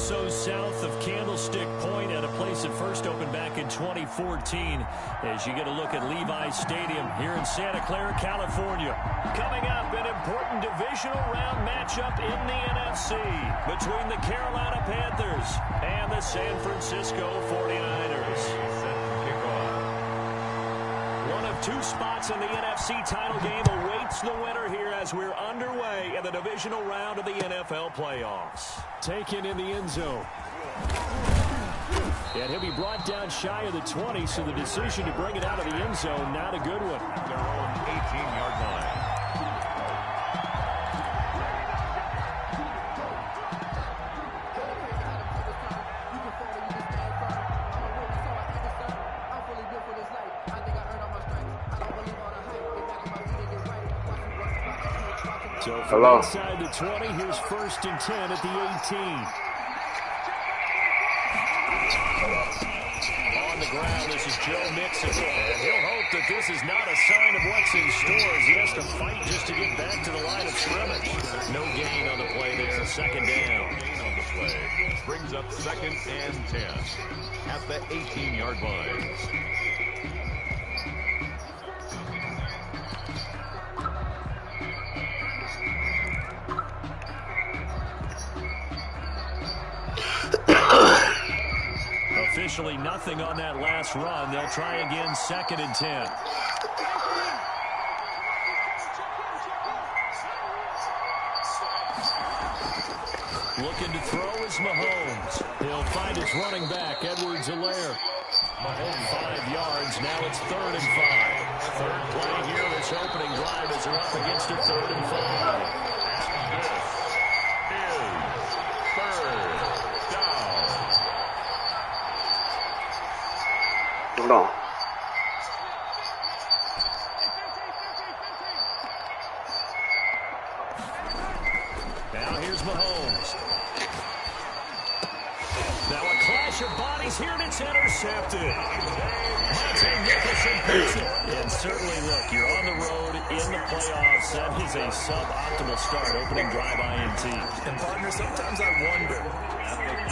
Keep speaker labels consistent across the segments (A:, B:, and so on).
A: so south of Candlestick Point at a place that first opened back in 2014 as you get a look at Levi's Stadium here in Santa Clara, California. Coming up, an important divisional round matchup in the NFC between the Carolina Panthers and the San Francisco 49ers. One of two spots in the NFC title game awaits the winner here as we're underway in the divisional round of the NFL playoffs. Taken in the end zone. And he'll be brought down shy of the 20, so the decision to bring it out of the end zone, not a good one.
B: Their own 18-yard line.
A: So from inside the 20, here's 1st and 10 at the 18. On the ground, this is Joe Mixon. And he'll hope that this is not a sign of what's in store as he has to fight just to get back to the line of scrimmage. No gain on the play there, 2nd down.
B: On the play brings up 2nd and 10 at the 18-yard line.
A: Officially nothing on that last run. They'll try again, 2nd and 10. Looking to throw is Mahomes. He'll find his running back, Edwards-Helaire. Mahomes 5 yards. Now it's 3rd and 5. Third play here, this opening drive as they're up against a 3rd and 5.
C: Hold on.
A: Now here's Mahomes. Now a clash of bodies here, and it's intercepted. Monte Nicholson picks it. And certainly, look, you're on the road in the playoffs. That is a suboptimal start, opening drive INT.
D: And, partner, sometimes I wonder,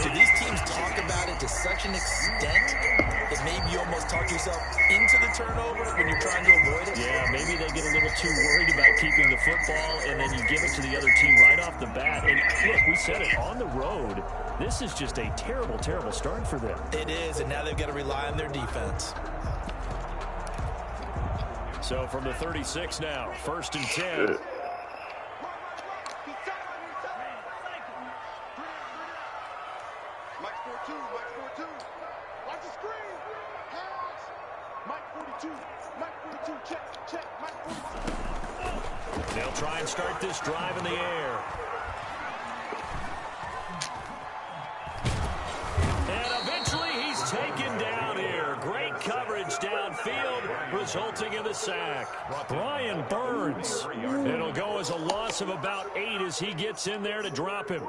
D: do these teams talk about it to such an extent that maybe you almost talk yourself into the turnover when you're trying to avoid it?
A: Yeah, maybe they get a little too worried about keeping the football, and then you give it to the other team right off the bat. And look, we said it, on the road, this is just a terrible, terrible start for them.
D: It is, and now they've got to rely on their defense.
A: So from the 36 now, 1st and 10. They'll try and start this drive in the air. And eventually he's taken down here. Great coverage downfield, resulting in the sack. Brian Burns. It'll go as a loss of about 8 as he gets in there to drop him.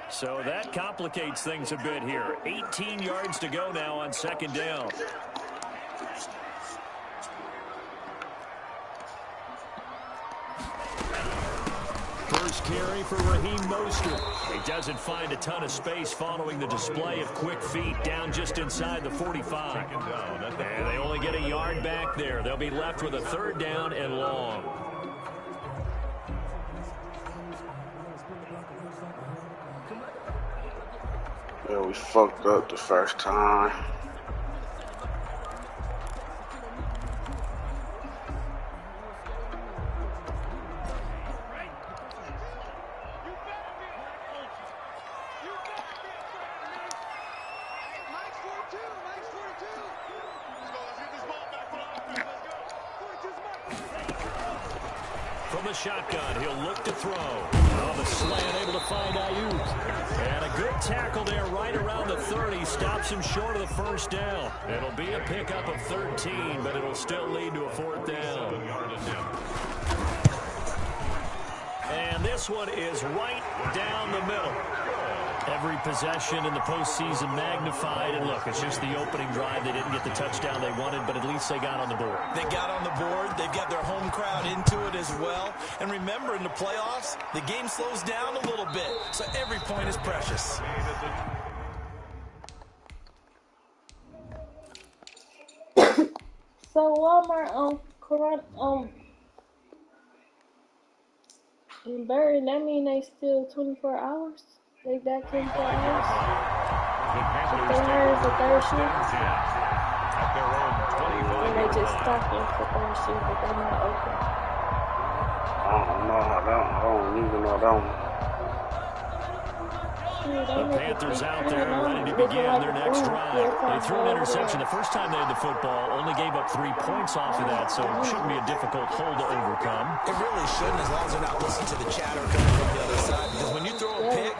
A: So that complicates things a bit here. 18 yards to go now on 2nd down. First carry for Raheem Mostert. He doesn't find a ton of space following the display of quick feet down just inside the 45. And they only get a yard back there. They'll be left with a 3rd down and long.
C: Yeah, we fucked up the first time.
A: From the shotgun, he'll look to throw. On the slant, able to find Ayuk. And a good tackle there right around the 30. Stops him short of the 1st down. It'll be a pickup of 13, but it'll still lead to a 4th down. And this one is right down the middle. Every possession in the postseason magnified. And look, it's just the opening drive. They didn't get the touchdown they wanted, but at least they got on the board.
D: They got on the board. They've got their home crowd into it as well. And remember, in the playoffs, the game slows down a little bit. So every point is precious.
E: So Walmart in Barry, that mean they still 24 hours? They got 24 hours? If they hire for third shift? Or they just stocking for third shift, but they're not open?
C: I don't even know that one.
A: The Panthers out there ready to begin their next drive. They threw an interception the first time they had the football, only gave up 3 points off of that, so it shouldn't be a difficult hole to overcome.
D: It really shouldn't, as long as they're not listening to the chatter coming from the other side. Because when you throw a pick,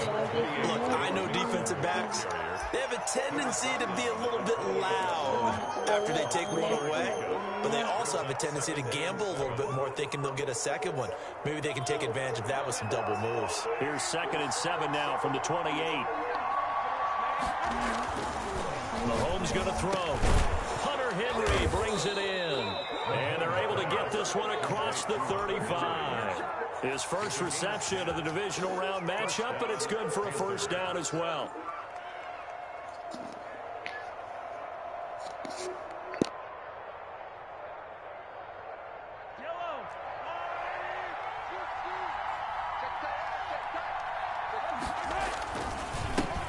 D: look, I know defensive backs, they have a tendency to be a little bit loud after they take one away. But they also have a tendency to gamble a little bit more, thinking they'll get a second one. Maybe they can take advantage of that with some double moves.
A: Here's 2nd and 7 now from the 28. Mahomes going to throw. Hunter Henry brings it in. And they're able to get this one across the 35. His first reception of the divisional round matchup, but it's good for a first down as well.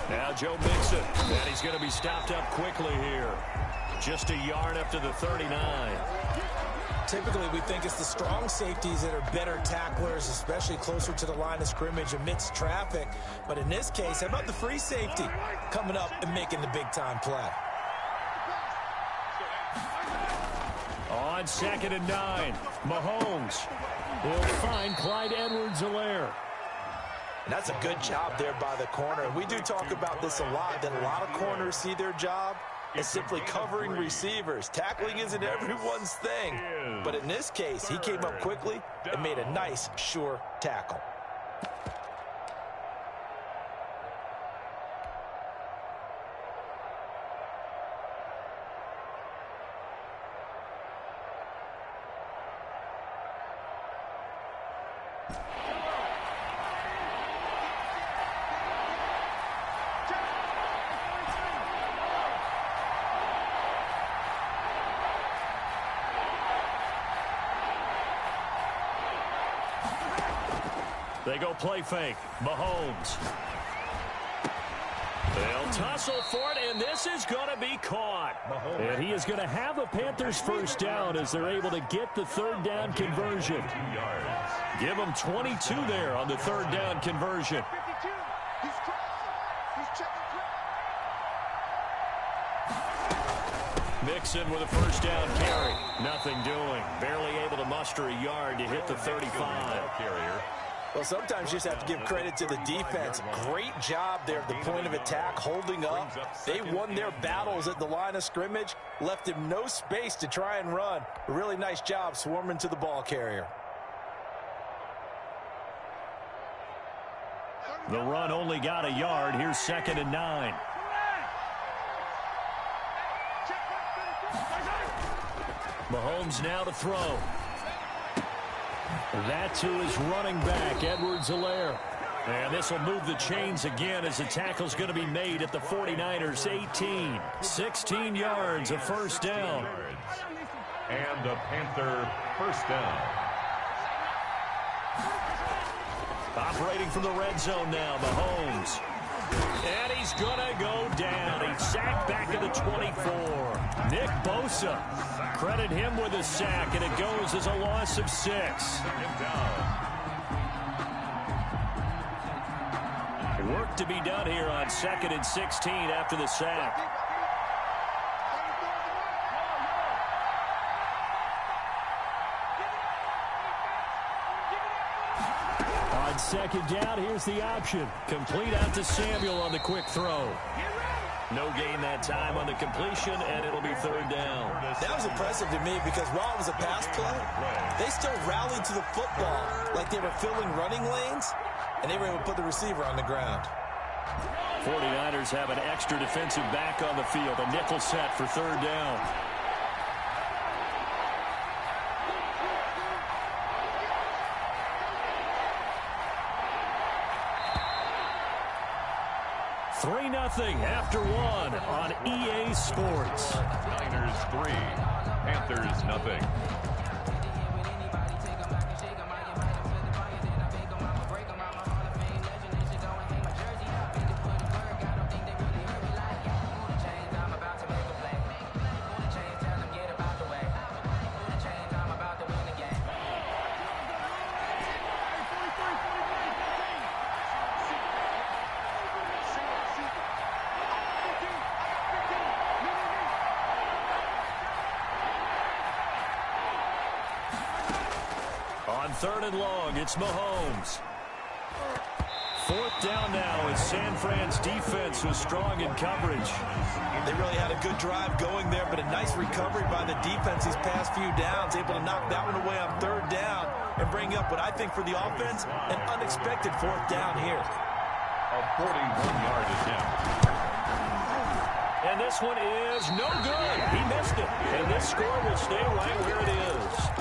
A: Now Joe Mixon, and he's going to be stopped up quickly here. Just a yard up to the 39.
D: Typically, we think it's the strong safeties that are better tacklers, especially closer to the line of scrimmage amidst traffic. But in this case, how about the free safety coming up and making the big-time play?
A: On 2nd and 9, Mahomes will find Clyde Edwards-Helaire.
D: And that's a good job there by the corner. And we do talk about this a lot, that a lot of corners see their job as simply covering receivers. Tackling isn't everyone's thing. But in this case, he came up quickly and made a nice, sure tackle.
A: They go play fake. Mahomes. They'll tussle for it, and this is going to be caught. And he is going to have a Panthers first down as they're able to get the 3rd down conversion. Give them 22 there on the 3rd down conversion. Mixon with a first down carry. Nothing doing. Barely able to muster a yard to hit the 35.
D: Well, sometimes you just have to give credit to the defense. Great job there at the point of attack, holding up. They won their battles at the line of scrimmage, left him no space to try and run. A really nice job swarming to the ball carrier.
A: The run only got a yard. Here's 2nd and 9. Mahomes now to throw. That to his running back, Edwards-Helaire. And this will move the chains again as the tackle's going to be made at the 49ers 18. 16 yards, a first down.
B: And a Panther first down.
A: Operating from the red zone now, Mahomes. And he's going to go down. He's sacked back at the 24. Nick Bosa, credit him with a sack, and it goes as a loss of 6. Work to be done here on 2nd and 16 after the sack. On 2nd down, here's the option. Complete out to Samuel on the quick throw. No gain that time on the completion, and it'll be 3rd down.
D: That was impressive to me because while it was a pass play, they still rallied to the football like they were filling running lanes, and they were able to put the receiver on the ground.
A: 49ers have an extra defensive back on the field. A nickel set for third down. Nothing after one on EA Sports.
B: Niners 3, Panthers nothing.
A: Third and long, it's Mahomes. Fourth down now as San Fran's defense was strong in coverage.
D: They really had a good drive going there, but a nice recovery by the defense these past few downs, able to knock that one away on third down and bring up what I think for the offense, an unexpected fourth down here.
B: A 41-yard attempt.
A: And this one is no good. He missed it. And this score will stay right where it is.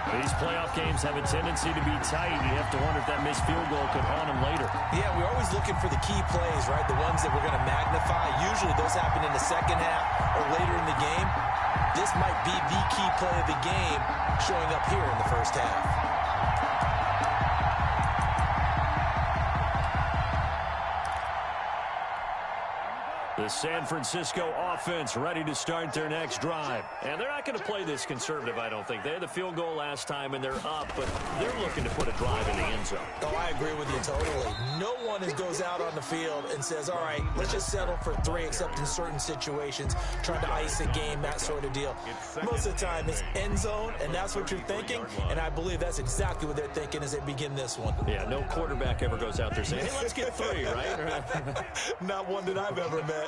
A: These playoff games have a tendency to be tight. You have to wonder if that missed field goal could haunt them later.
D: Yeah, we're always looking for the key plays, right? The ones that we're going to magnify. Usually those happen in the second half or later in the game. This might be the key play of the game showing up here in the first half.
A: The San Francisco offense ready to start their next drive. And they're not going to play this conservative, I don't think. They had the field goal last time, and they're up, but they're looking to put a drive in the end zone.
D: Oh, I agree with you totally. No one goes out on the field and says, all right, let's just settle for 3, except in certain situations, trying to ice a game, that sort of deal. Most of the time, it's end zone, and that's what you're thinking, and I believe that's exactly what they're thinking as they begin this one.
A: Yeah, no quarterback ever goes out there saying, hey, let's get 3, right?
D: Not one that I've ever met.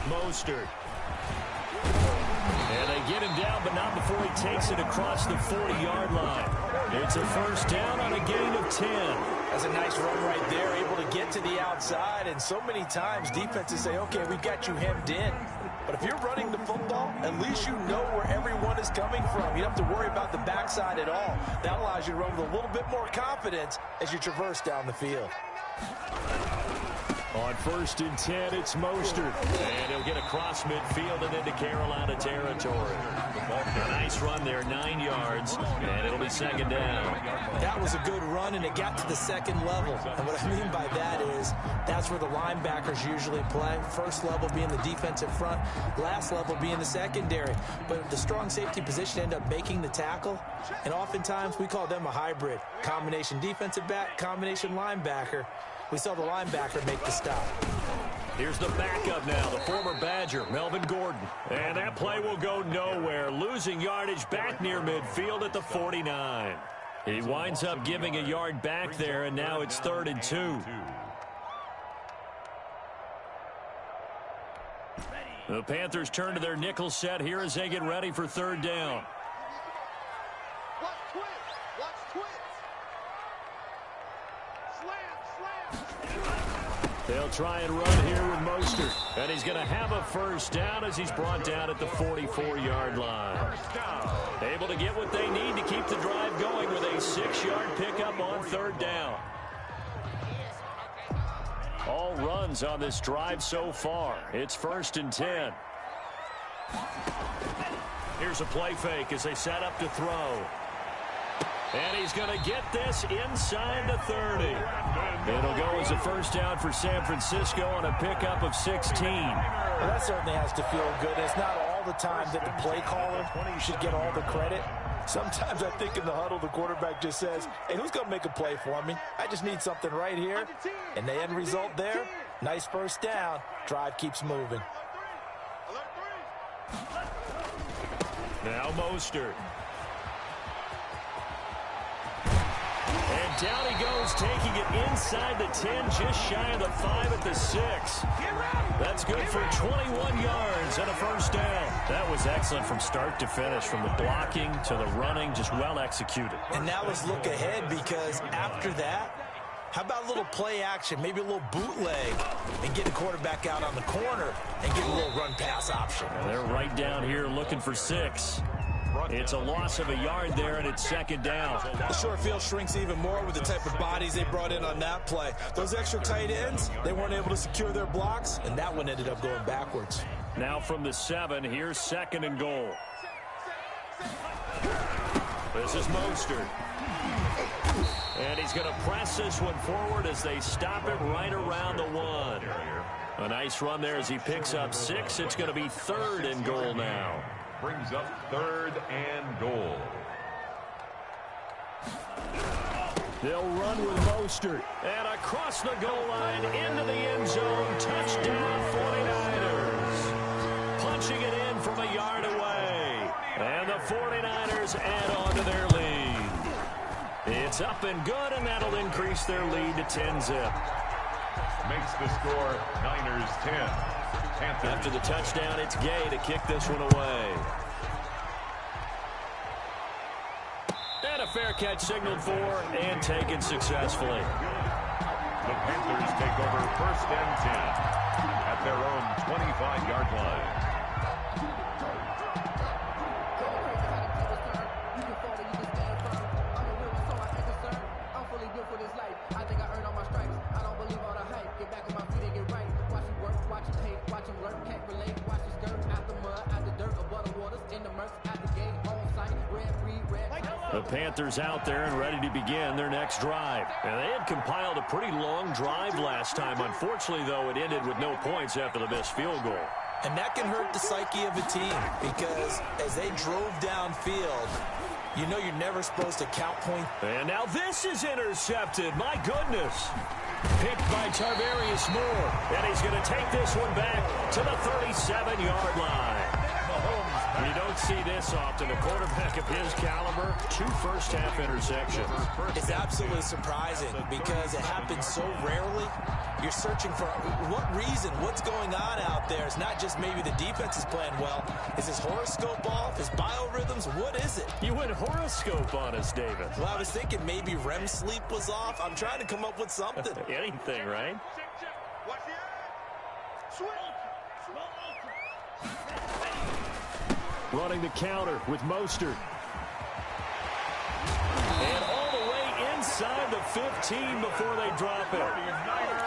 A: Mostert. And they get him down, but not before he takes it across the 40-yard line. It's a first down on a gain of 10.
D: That's a nice run right there, able to get to the outside. And so many times defenses say, okay, we've got you hemmed in. But if you're running the football, at least you know where everyone is coming from. You don't have to worry about the backside at all. That allows you to run with a little bit more confidence as you traverse down the field.
A: On first and 10, it's Mostert. And he'll get across midfield and into Carolina territory. A nice run there, 9 yards, and it'll be second down.
D: That was a good run, and it got to the second level. And what I mean by that is that's where the linebackers usually play. First level being the defensive front, last level being the secondary. But the strong safety position ended up making the tackle, and oftentimes we call them a hybrid. Combination defensive back, combination linebacker. We saw the linebacker make the stop.
A: Here's the backup now, the former Badger, Melvin Gordon. And that play will go nowhere, losing yardage back near midfield at the 49. He winds up giving a yard back there, and now it's 3rd and 2. The Panthers turn to their nickel set here as they get ready for 3rd down. They'll try and run here with Mostert. And he's going to have a first down as he's brought down at the 44-yard line. Able to get what they need to keep the drive going with a 6-yard pickup on 3rd down. All runs on this drive so far. It's 1st and 10. Here's a play fake as they set up to throw. And he's going to get this inside the 30. It'll go as a first down for San Francisco on a pickup of 16.
D: Well, that certainly has to feel good. It's not all the time that the play caller should get all the credit. Sometimes I think in the huddle, the quarterback just says, hey, who's going to make a play for me? I just need something right here. And the end result there, nice first down. Drive keeps moving.
A: Now Mostert. And down he goes, taking it inside the 10, just shy of the 5 at the 6. That's good for 21 yards and a first down. That was excellent from start to finish, from the blocking to the running, just well executed.
D: And now let's look ahead, because after that, How about a little play action, maybe a little bootleg, and get the quarterback out on the corner and get a little run-pass option?
A: They're right down here looking for 6. It's a loss of a yard there, and it's second down.
D: The short field shrinks even more with the type of bodies they brought in on that play. Those extra tight ends, they weren't able to secure their blocks, and that one ended up going backwards.
A: Now from the 7, here's second and goal. This is Mostert. And he's going to press this one forward as they stop it right around the 1. A nice run there as he picks up 6. It's going to be third and goal now.
B: Brings up third and goal.
A: They'll run with Mostert. And across the goal line into the end zone. Touchdown 49ers. Punching it in from a yard away. And the 49ers add on to their lead. It's up and good, and that'll increase their lead to 10-zip.
B: Makes the score Niners 10. Panthers.
A: After the touchdown, it's Gay to kick this one away. And a fair catch signaled for and taken successfully.
B: The Panthers take over first and 10 at their own 25-yard line.
A: The Panthers out there and ready to begin their next drive. And they had compiled a pretty long drive last time. Unfortunately, though, it ended with no points after the missed field goal.
D: And that can hurt the psyche of a team because as they drove downfield, you know you're never supposed to count points.
A: And now this is intercepted. My goodness. Picked by Tarvarius Moore. And he's going to take this one back to the 37-yard line. You don't see this often. A quarterback of his caliber, 2 first-half interceptions.
D: It's absolutely surprising because it happens so rarely. You're searching for what reason, what's going on out there. It's not just maybe the defense is playing well. Is his horoscope off? His biorhythms? What is it?
A: You went horoscope on us, David.
D: Well, I was thinking maybe REM sleep was off. I'm trying to come up with something.
A: Anything, right? Running the counter with Mostert. And all the way inside the 15 before they drop it.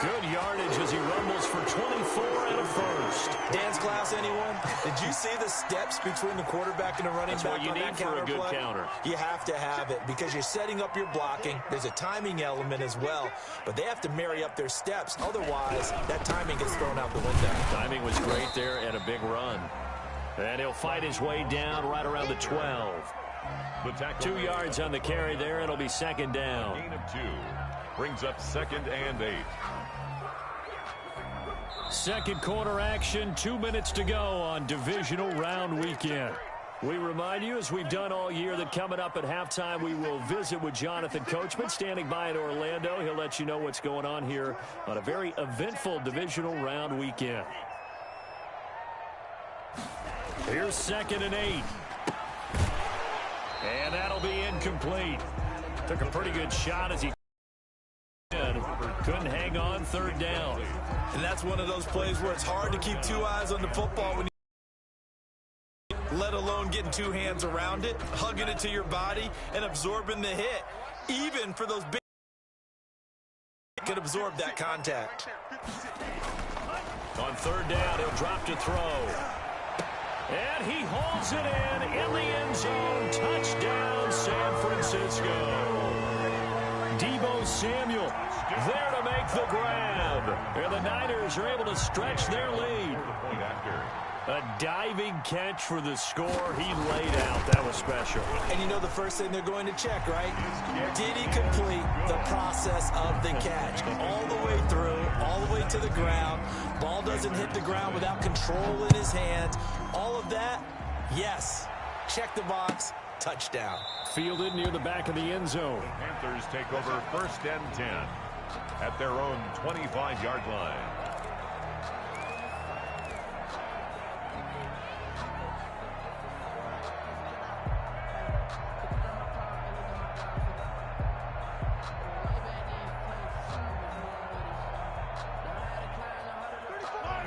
A: Good yardage as he rumbles for 24 and a first.
D: Dance class, anyone? Did you see the steps between the quarterback and the running back?
A: What you need for a good counter.
D: You have to have it because you're setting up your blocking. There's a timing element as well, but they have to marry up their steps. Otherwise, that timing gets thrown out the window.
A: Timing was great there and a big run. And he'll fight his way down right around the 12. 2 yards on the carry there. It'll be second down.
B: Gain of 2. Brings up second and 8.
A: Second quarter action. 2 minutes to go on divisional round weekend. We remind you, as we've done all year, that coming up at halftime, we will visit with Jonathan Coachman, standing by in Orlando. He'll let you know what's going on here on a very eventful divisional round weekend. Here's second and 8. And that'll be incomplete. Took a pretty good shot as he couldn't hang on third down.
D: And that's one of those plays where it's hard to keep 2 eyes on the football when you, let alone getting 2 hands around it, hugging it to your body, and absorbing the hit. Even for those big can absorb that contact.
A: On third down, he'll drop to throw. And he hauls it in the end zone. Touchdown, San Francisco. Deebo Samuel there to make the grab. And the Niners are able to stretch their lead. A diving catch for the score. He laid out. That was special.
D: And you know the first thing they're going to check, right? Did he complete the process of the catch? All the way through, all the way to the ground. Ball doesn't hit the ground without control in his hands. All of that, yes. Check the box. Touchdown.
A: Fielded near the back of the end zone.
B: Panthers take over first and 10 at their own 25-yard line.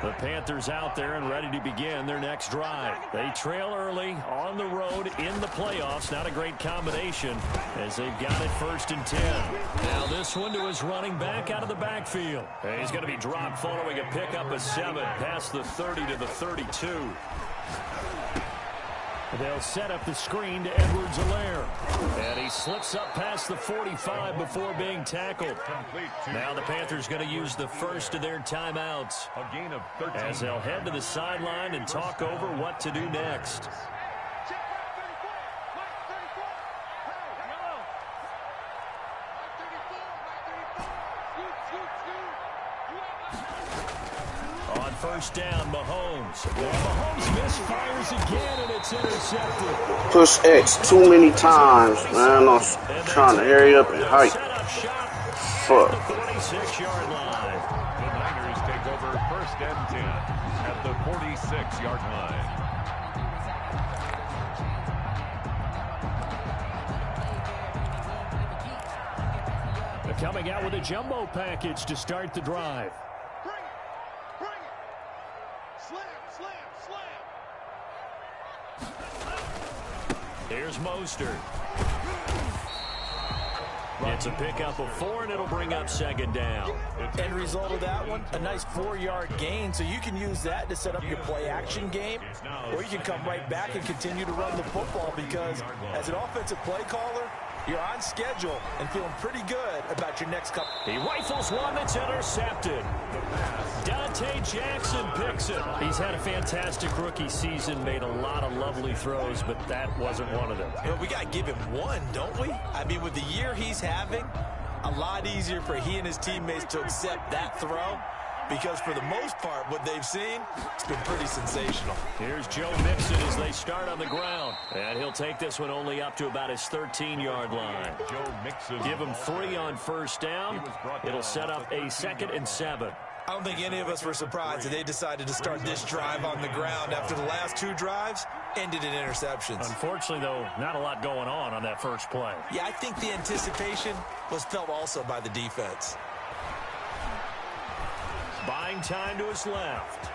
A: The Panthers out there and ready to begin their next drive. They trail early on the road in the playoffs. Not a great combination as they've got it 1st and 10. Now this one to his running back out of the backfield. And he's going to be dropped following a pickup of 7 past the 30 to the 32. They'll set up the screen to Edwards-Helaire. And he slips up past the 45 before being tackled. Now the Panthers going to use the first of their timeouts as they'll head to the sideline and talk over what to do next. On 1st down, Mahomes. Mahomes misfires again, and it's intercepted.
C: Push X too many times, man. I'm trying to hurry up and hike. Fuck.
B: The 46-yard line. The Niners take over 1st and 10 at the 46-yard line.
A: They're coming out with a jumbo package to start the drive. Here's Mostert. It's a pickup of 4, and it'll bring up 2nd down.
D: End result of that one, a nice 4-yard gain. So you can use that to set up your play-action game, or you can come right back and continue to run the football because as an offensive play caller, you're on schedule and feeling pretty good about your next couple.
A: He rifles one that's intercepted. Dante Jackson picks it. He's had a fantastic rookie season, made a lot of lovely throws, but that wasn't one of them.
D: Well, we got to give him one, don't we? I mean, with the year he's having, a lot easier for he and his teammates to accept that throw because for the most part, what they've seen, it's been pretty sensational.
A: Here's Joe Mixon as they start on the ground. And he'll take this one only up to about his 13-yard line.
B: Joe Mixon.
A: Give him 3 on 1st down. It'll set up a 2nd and 7.
D: I don't think any of us were surprised that they decided to start this drive on the ground after the last 2 drives ended in interceptions.
A: Unfortunately, though, not a lot going on that first play.
D: Yeah, I think the anticipation was felt also by the defense.
A: Buying time to his left.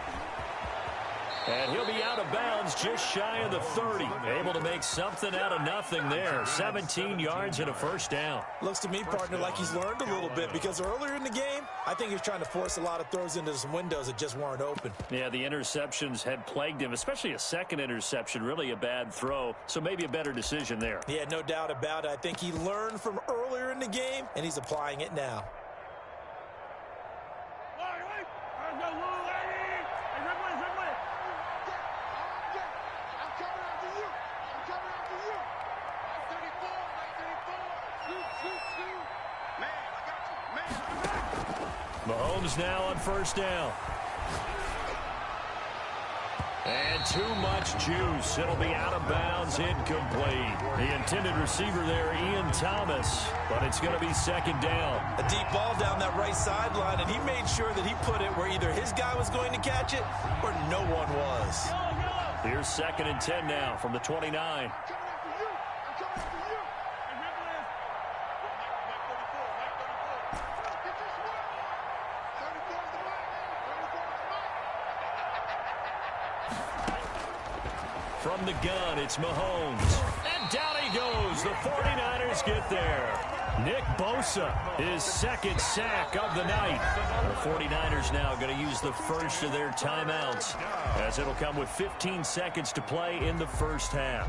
A: And he'll be out of bounds just shy of the 30. Able to make something out of nothing there. 17 yards and a 1st down.
D: Looks to me, partner, like he's learned a little bit because earlier in the game, I think he was trying to force a lot of throws into some windows that just weren't open.
A: Yeah, the interceptions had plagued him, especially a 2nd interception, really a bad throw. So maybe a better decision there.
D: Yeah, no doubt about it. I think he learned from earlier in the game, and he's applying it now.
A: Mahomes now on 1st down. And too much juice. It'll be out of bounds, incomplete. The intended receiver there, Ian Thomas, but it's going to be 2nd down.
D: A deep ball down that right sideline, and he made sure that he put it where either his guy was going to catch it or no one was.
A: Here's 2nd and 10 now from the 29. From the gun, it's Mahomes. And down he goes. The 49ers get there. Nick Bosa, his 2nd sack of the night. The 49ers now going to use the first of their timeouts as it'll come with 15 seconds to play in the first half.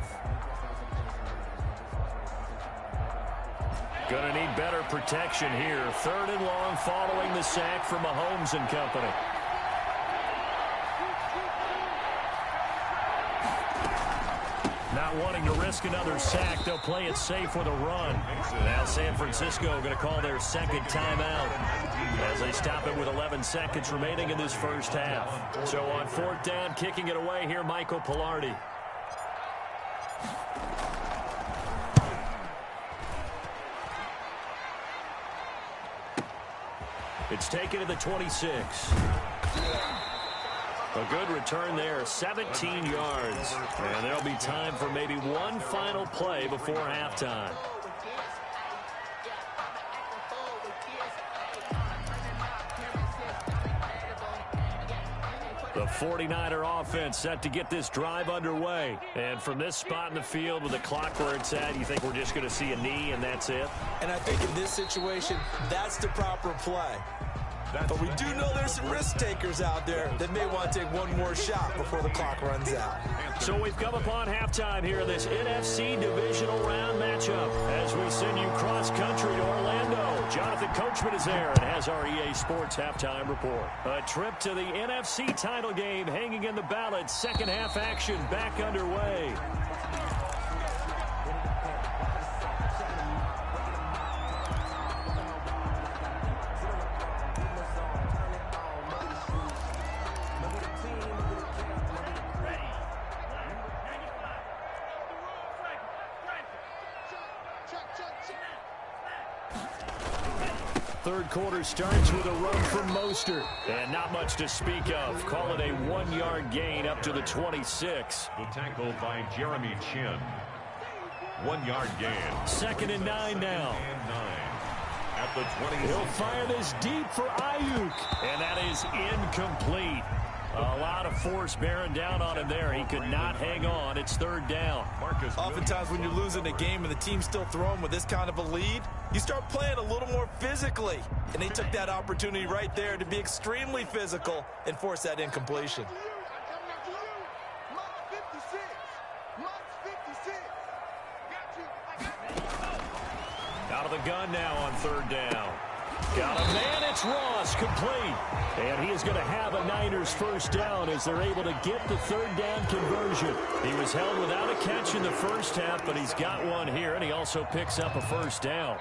A: Going to need better protection here. 3rd and long following the sack from Mahomes and company. Not wanting to risk another sack, they'll play it safe with a run. Now San Francisco going to call their 2nd timeout as they stop it with 11 seconds remaining in this first half. So on 4th down, kicking it away here, Michael Pilardi. It's taken to the 26. A good return there, 17 yards. And there'll be time for maybe one final play before halftime. The 49er offense set to get this drive underway. And from this spot in the field with the clock where it's at, you think we're just going to see a knee and that's it?
D: And I think in this situation, that's the proper play. But we do know there's some risk takers out there that may want to take one more shot before the clock runs out.
A: So we've come upon halftime here in this NFC Divisional Round matchup as we send you cross-country to Orlando. Jonathan Coachman is there and has our EA Sports halftime report. A trip to the NFC title game hanging in the balance. Second half action back underway. Third quarter starts with a run from Mostert. And not much to speak of. Call it a 1-yard gain up to the 26.
B: The tackle by Jeremy Chinn. 1-yard gain.
A: 2nd and 9 now.
B: At the 20.
A: He'll fire this deep for Ayuk. And that is incomplete. A lot of force bearing down on him there. He could not hang on. It's 3rd down.
D: Oftentimes when you're losing a game and the team's still throwing with this kind of a lead, you start playing a little more physically. And they took that opportunity right there to be extremely physical and force that incompletion.
A: Out of the gun now on 3rd down. Got a man, it's Ross, complete. And he is going to have a Niners first down as they're able to get the 3rd down conversion. He was held without a catch in the first half, but he's got one here, and he also picks up a first down.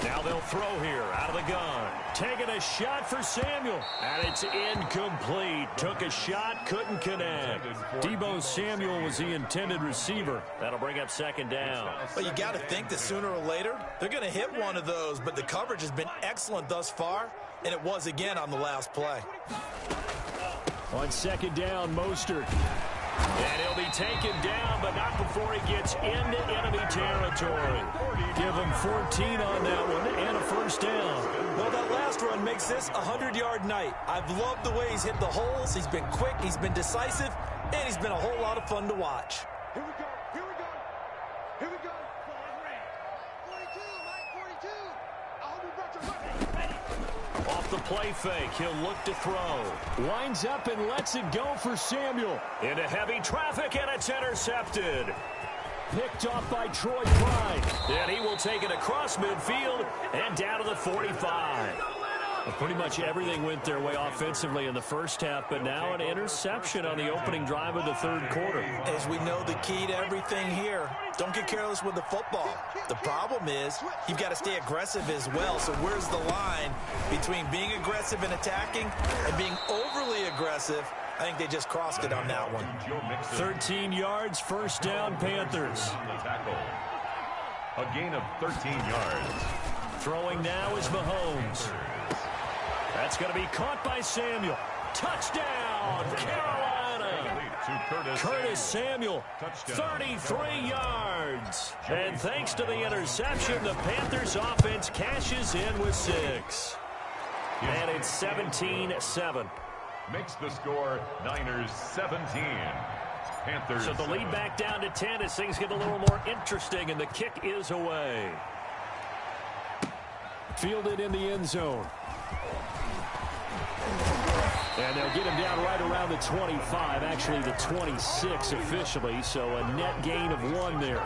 A: Now they'll throw here out of the gun. Taking a shot for Samuel. And it's incomplete. Took a shot, couldn't connect. Deebo Samuel was the intended receiver. That'll bring up 2nd down.
D: But you got to think that sooner or later, they're going to hit one of those. But the coverage has been excellent thus far. And it was again on the last play.
A: On 2nd down, Mostert. And he'll be taken down, but not before he gets into enemy territory. Give him 14 on that one and a first down.
D: Well, that last run makes this a 100-yard night. I've loved the way he's hit the holes. He's been quick, he's been decisive, and he's been a whole lot of fun to watch.
F: Here we go, here we go, here we go. 42, Mike, 42. I hope you brought your weapon.
A: Off the play fake, he'll look to throw. Winds up and lets it go for Samuel. Into heavy traffic, and it's intercepted. Picked off by Troy Pride. And he will take it across midfield and down to the 45. Well, pretty much everything went their way offensively in the first half, but now an interception on the opening drive of the 3rd quarter.
D: As we know, the key to everything here, don't get careless with the football. The problem is you've got to stay aggressive as well. So where's the line between being aggressive and attacking and being overly aggressive? I think they just crossed it on that one.
A: 13 yards, first down, Panthers.
B: A gain of 13 yards.
A: Throwing now is Mahomes. That's going to be caught by Samuel. Touchdown, Carolina. Curtis Samuel, 33 yards. And thanks to the interception, the Panthers offense cashes in with 6. And it's 17-7.
B: Makes the score Niners 17. Panthers.
A: So the lead back down to 10 as things get a little more interesting, and the kick is away. Fielded in the end zone. And they'll get him down right around the 25, actually the 26 officially, so a net gain of 1 there.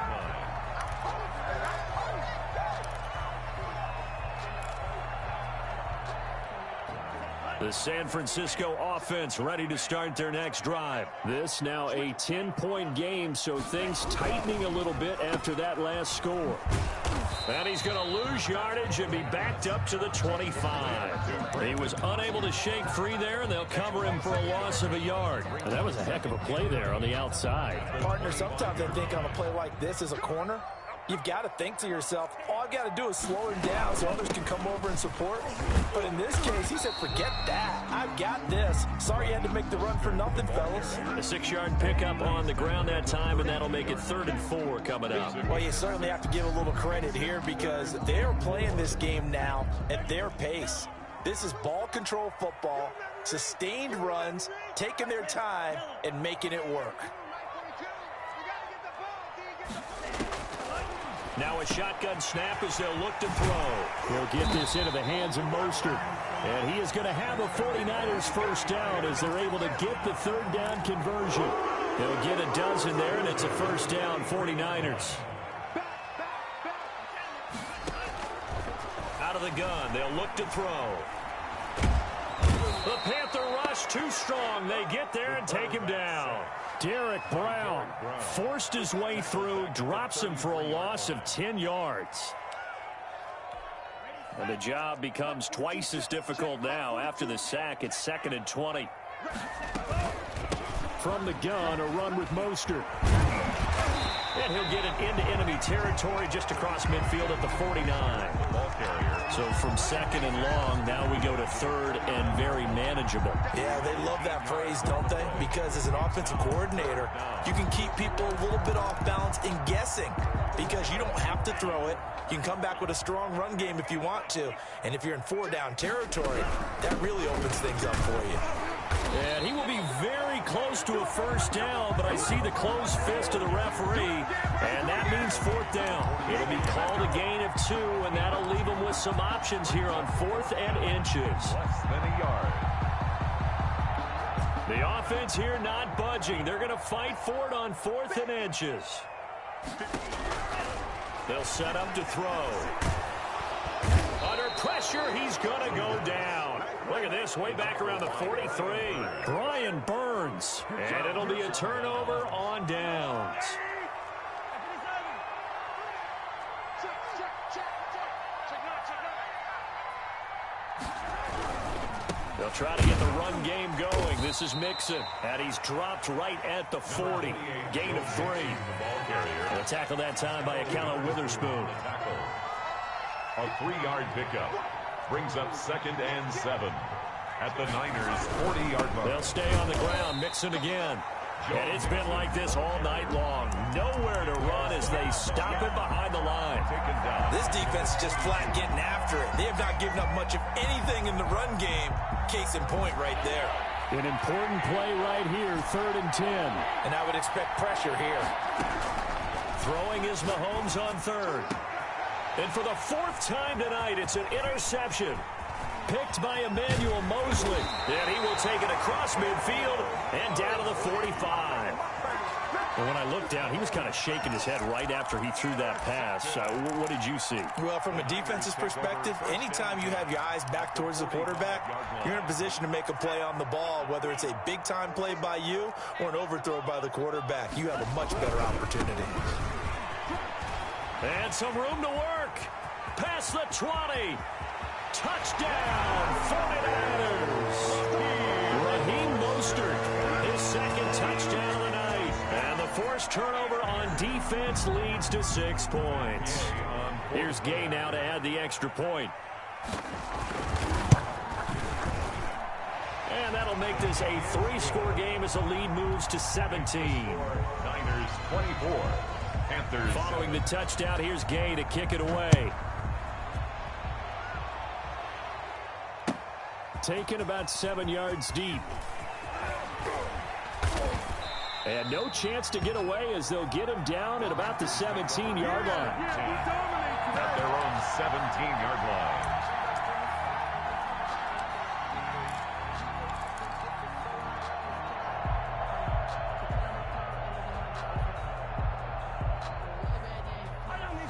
A: The San Francisco offense ready to start their next drive. This now a 10-point game, so things tightening a little bit after that last score. And he's going to lose yardage and be backed up to the 25. He was unable to shake free there, and they'll cover him for a loss of a yard. And that was a heck of a play there on the outside.
D: Partner, sometimes I think on a play like this as a corner, You've got to think to yourself, all I've got to do is slow him down so others can come over and support. But in this case, he said, forget that. I've got this. Sorry you had to make the run for nothing, fellas.
A: A 6-yard pickup on the ground that time, and that'll make it 3rd and 4 coming up.
D: Well, you certainly have to give a little credit here because they're playing this game now at their pace. This is ball control football, sustained runs, taking their time, and making it work.
A: Now a shotgun snap as they'll look to throw. He'll get this into the hands of Mostert. And he is going to have a 49ers first down as they're able to get the 3rd down conversion. They'll get a dozen there, and it's a first down, 49ers. Out of the gun, they'll look to throw. The Panther rush too strong. They get there and take him down. Derek Brown forced his way through, drops him for a loss of 10 yards. And the job becomes twice as difficult now after the sack. It's 2nd and 20. From the gun, a run with Mostert. And he'll get it into enemy territory just across midfield at the 49.
B: Ball carrier.
A: So from 2nd and long, now we go to 3rd and very manageable.
D: Yeah, they love that phrase, don't they? Because as an offensive coordinator, you can keep people a little bit off balance in guessing because you don't have to throw it. You can come back with a strong run game if you want to. And if you're in 4-down territory, that really opens things up for you.
A: And he will be very close to a first down, but I see the closed fist of the referee, and that means 4th down. It'll be called a gain of 2, and that'll leave them with some options here on 4th and inches.
B: Less than a yard.
A: The offense here not budging. They're going to fight for it on 4th and inches. They'll set up to throw. Under pressure, he's going to go down. Look at this, way back around the 43. Brian Burns. And it'll be a turnover on downs. They'll try to get the run game going. This is Mixon. And he's dropped right at the 40. Gain of 3. They'll tackle that time by Akella Witherspoon.
B: A 3-yard pickup brings up 2nd and 7 at the Niners' 40-yard line.
A: They'll stay on the ground. Mixon again. And it's been like this all night long. Nowhere to run as they stop it behind the line.
D: This defense is just flat getting after it. They have not given up much of anything in the run game. Case in point right there.
A: An important play right here, 3rd and 10.
D: And I would expect pressure here.
A: Throwing is Mahomes on 3rd. And for the 4th time tonight, it's an interception. Picked by Emmanuel Mosley. And he will take it across midfield and down to the 45. And when I looked down, he was kind of shaking his head right after he threw that pass. What did you see?
D: Well, from a defense's perspective, anytime you have your eyes back towards the quarterback, you're in a position to make a play on the ball, whether it's a big-time play by you or an overthrow by the quarterback. You have a much better opportunity.
A: And some room to work. Past the 20. Touchdown, 49ers. Raheem Mostert, his 2nd touchdown of the night. And the forced turnover on defense leads to 6 points. Here's Gay now to add the extra point. And that'll make this a 3-score game as the lead moves to 17.
B: Niners 24. Panthers.
A: Following the touchdown, here's Gay to kick it away. Taken about 7 yards deep. And no chance to get away as they'll get him down at about the 17-yard line.
B: At their own 17-yard line.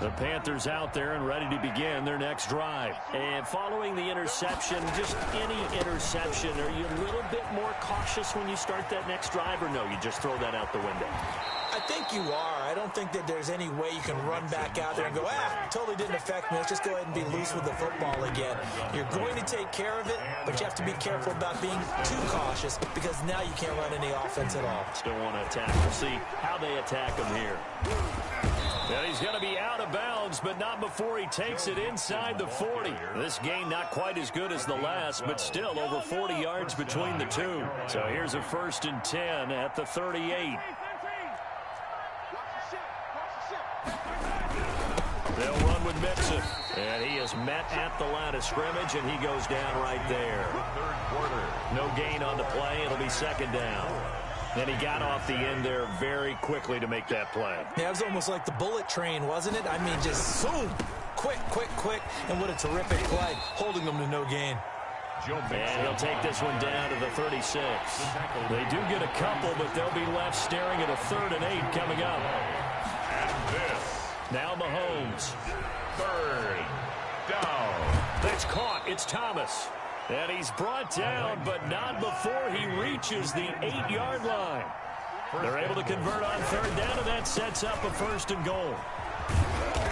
A: The Panthers out there and ready to begin their next drive. And following the interception, just any interception, are you a little bit more cautious when you start that next drive, or no, you just throw that out the window?
D: I think you are. I don't think that there's any way you can run back out there and go, totally didn't affect me. Let's just go ahead and be loose with the football again. You're going to take care of it, but you have to be careful about being too cautious because now you can't run any offense at all.
A: Still want to attack. We'll see how they attack them here. And he's going to be out of bounds, but not before he takes it inside the 40. This game not quite as good as the last, but still over 40 yards between the two. So here's a 1st and 10 at the 38. They'll run with Mixon. And he is met at the line of scrimmage, and he goes down right there. No gain on the play. It'll be 2nd down. And he got off the end there very quickly to make that play.
D: Yeah, it was almost like the bullet train, wasn't it? I mean, just zoom. Quick. And what a terrific play, holding them to no gain.
A: And he'll take this one down to the 36. They do get a couple, but they'll be left staring at a 3rd and 8 coming up.
B: And this.
A: Now Mahomes.
B: 3rd down.
A: That's caught. It's Thomas. And he's brought down, but not before he reaches the 8-yard line. They're able to convert on 3rd down, and that sets up a 1st and goal.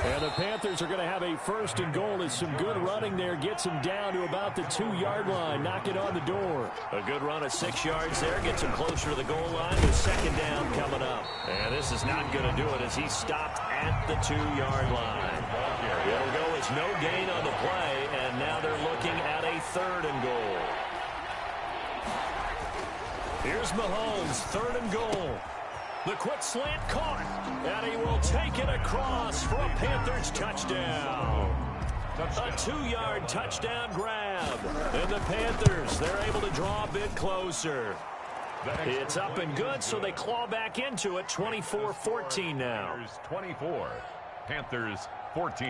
A: And the Panthers are going to have a 1st and goal as some good running there gets him down to about the 2-yard line. Knock it on the door. A good run of 6 yards there gets him closer to the goal line with 2nd down coming up. And this is not going to do it as he stopped at the 2-yard line. It'll go as no gain on the play, and now they're looking at a 3rd and goal. Here's Mahomes, 3rd and goal. The quick slant caught, and he will take it across for a Panthers touchdown. A 2-yard touchdown grab. And the Panthers, they're able to draw a bit closer. It's up and good, so they claw back into it, 24-14 now.
B: 24, Panthers 14.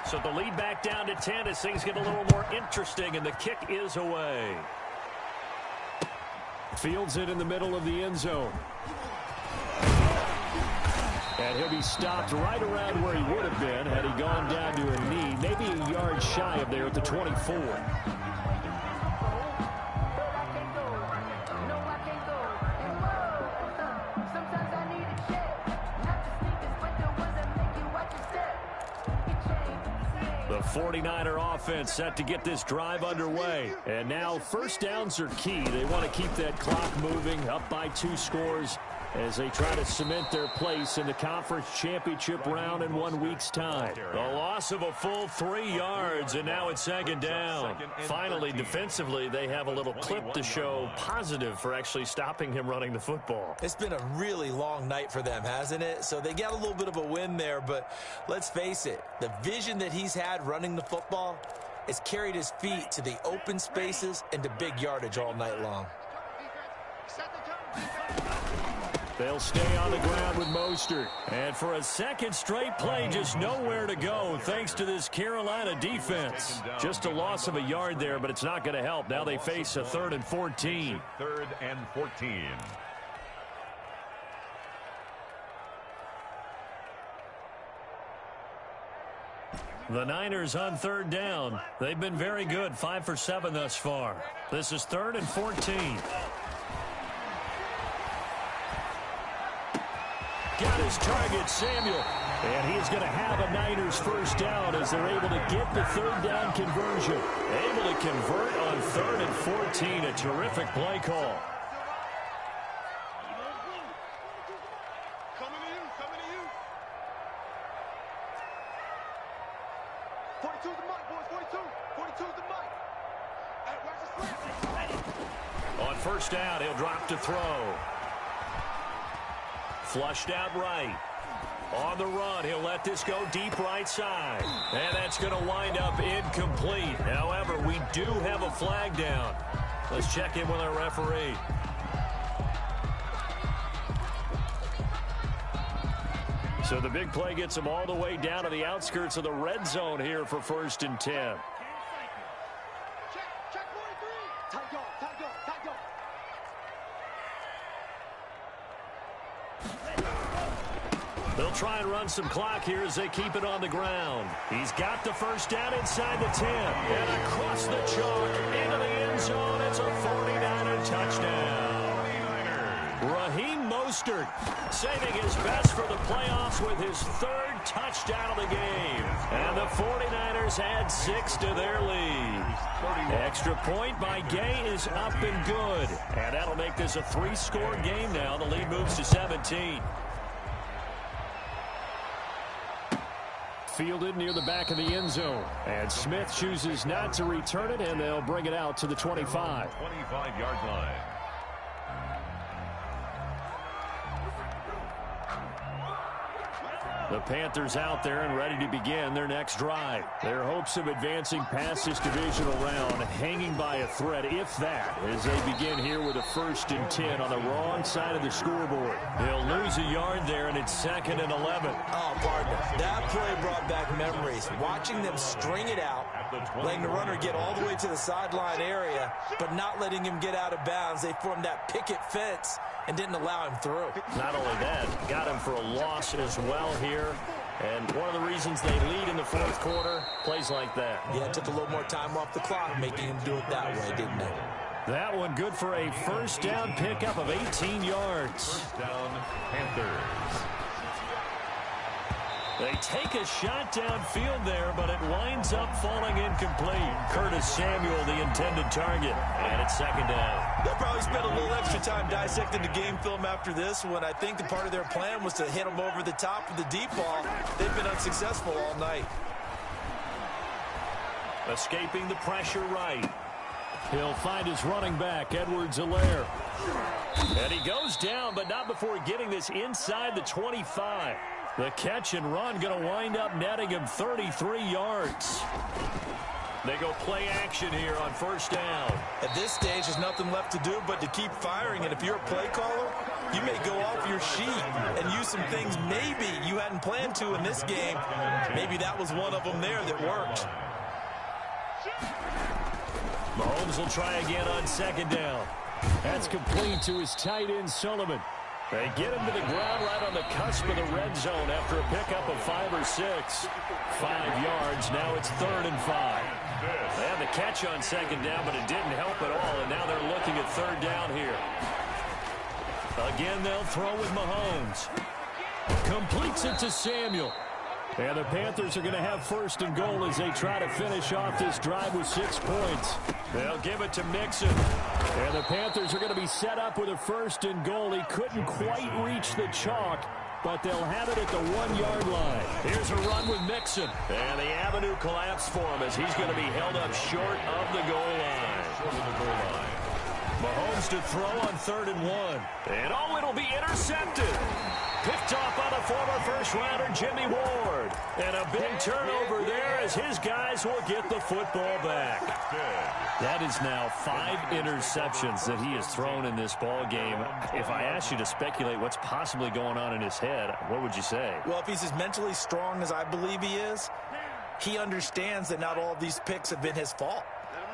A: So the lead back down to 10 as things get a little more interesting, and the kick is away. Fields it in the middle of the end zone. And he'll be stopped right around where he would have been had he gone down to a knee, maybe a yard shy of there at the 24. The 49er offense set to get this drive underway. And now 1st downs are key. They want to keep that clock moving, up by 2 scores as they try to cement their place in the conference championship round in 1 week's time. The loss of a full 3 yards, and now it's 2nd down. Finally, defensively, they have a little clip to show positive for actually stopping him running the football.
D: It's been a really long night for them, hasn't it? So they got a little bit of a win there, but let's face it, the vision that he's had running the football has carried his feet to the open spaces and to big yardage all night long.
A: They'll stay on the ground with Mostert. And for a 2nd straight play, just nowhere to go thanks to this Carolina defense. Just a loss of a yard there, but it's not going to help. Now they face a 3rd and 14.
B: 3rd and 14.
A: The Niners on 3rd down. They've been very good, 5 for 7 thus far. This is 3rd and 14. Got his target, Samuel. And he's going to have a Niners 1st down as they're able to get the 3rd down conversion. Able to convert on 3rd and 14. A terrific play call.
F: Coming to you. 42's the mic, boys. 42's the mic. Hey, watch the slant.
A: On 1st down, he'll drop to throw. Flushed out right. On the run, he'll let this go deep right side. And that's going to wind up incomplete. However, we do have a flag down. Let's check in with our referee. So the big play gets him all the way down to the outskirts of the red zone here for 1st and 10.
F: Check 43. Tight go.
A: They'll try and run some clock here as they keep it on the ground. He's got the 1st down inside the 10. And across the chalk into the end zone. It's a 49er touchdown. Raheem Mostert saving his best for the playoffs with his 3rd touchdown of the game. And the 49ers add 6 to their lead. Extra point by Gay is up and good. And that'll make this a 3-score game now. The lead moves to 17. Fielded near the back of the end zone. And Smith chooses not to return it, and they'll bring it out to the 25.
B: 25-yard line.
A: The Panthers out there and ready to begin their next drive. Their hopes of advancing past this divisional round hanging by a thread, if that, as they begin here with a 1st and 10 on the wrong side of the scoreboard. They'll lose a yard there, and it's 2nd and 11.
D: Oh, partner, that play brought back memories. Watching them string it out, letting the runner get all the way to the sideline area, but not letting him get out of bounds. They formed that picket fence and didn't allow him through.
A: Not only that, got him for a loss as well here. And one of the reasons they lead in the 4th quarter, plays like that.
D: Yeah, it took a little more time off the clock, making him do it that way, didn't it?
A: That one good for a 1st down pickup of 18 yards.
B: 1st down, Panthers.
A: They take a shot downfield there, but it winds up falling incomplete. Curtis Samuel, the intended target, and it's 2nd down.
D: They'll probably spend a little extra time dissecting the game film after this one. I think the part of their plan was to hit them over the top of the deep ball. They've been unsuccessful all night.
A: Escaping the pressure right. He'll find his running back, Edwards-Helaire. And he goes down, but not before getting this inside the 25. The catch and run going to wind up netting him 33 yards. They go play action here on 1st down.
D: At this stage, there's nothing left to do but to keep firing. And if you're a play caller, you may go off your sheet and use some things maybe you hadn't planned to in this game. Maybe that was one of them there that worked.
A: Mahomes will try again on 2nd down. That's complete to his tight end, Sullivan. They get him to the ground right on the cusp of the red zone after a pickup of 5 or 6. 5 yards. Now it's 3rd and 5. They had the catch on 2nd down, but it didn't help at all, and now they're looking at 3rd down here. Again, they'll throw with Mahomes. Completes it to Samuel. And the Panthers are going to have 1st and goal as they try to finish off this drive with 6 points. They'll give it to Mixon. And the Panthers are going to be set up with a 1st and goal. He couldn't quite reach the chalk, but they'll have it at the 1-yard line. Here's a run with Mixon. And the avenue collapsed for him as he's going to be held up short of the goal line. Mahomes to throw on 3rd and 1. And it'll be intercepted. Picked off by the former first-rounder Jimmy Ward. And a big turnover there as his guys will get the football back. That is now 5 interceptions that he has thrown in this ball game. If I asked you to speculate what's possibly going on in his head, what would you say?
D: Well, if he's as mentally strong as I believe he is, he understands that not all of these picks have been his fault.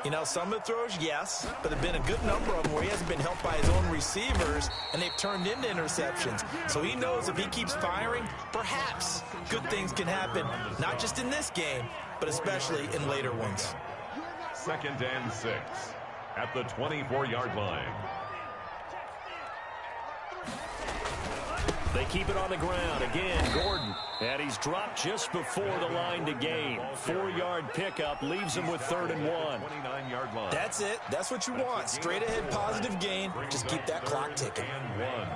D: You know, some of the throws, yes, but there have been a good number of them where he hasn't been helped by his own receivers, and they've turned into interceptions. So he knows if he keeps firing, perhaps good things can happen, not just in this game, but especially in later ones.
B: 2nd and 6 at the 24-yard line.
A: They keep it on the ground. Again, Gordon. And he's dropped just before the line to gain. 4-yard pickup leaves him with 3rd and 1.
B: 29-yard line.
D: That's it. That's what you want. Straight ahead positive gain. Just keep that clock ticking.
B: And 1.